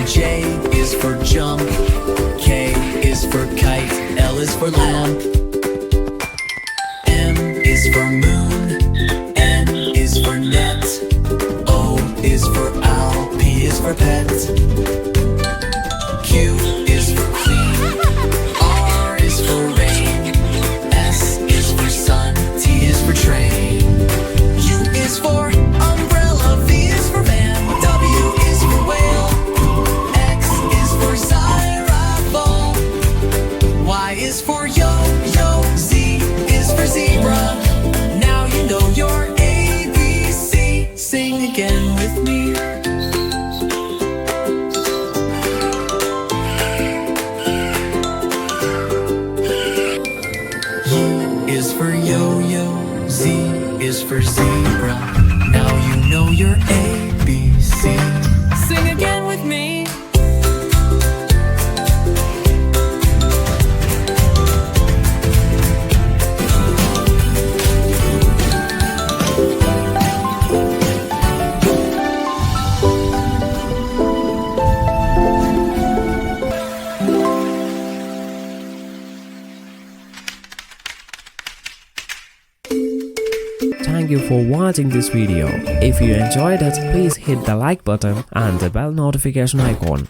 J is for jump, K is for kite, L is for lamp, M is for moon, N is for net, O is for owl, P is for pet, Q is for queen, R is for rain, S is for sun, T is for train, U is for umbrella, V is for van, W is for whale, X is for xylophone, Y is for yo-yo, Z is for zebra. Now you know your ABC. Sing again with me. U is for yo-yo, Z is for zebra. Now you know your ABC. Sing again with me. Thank you for watching this video. If you enjoyed it, please hit the like button and the bell notification icon.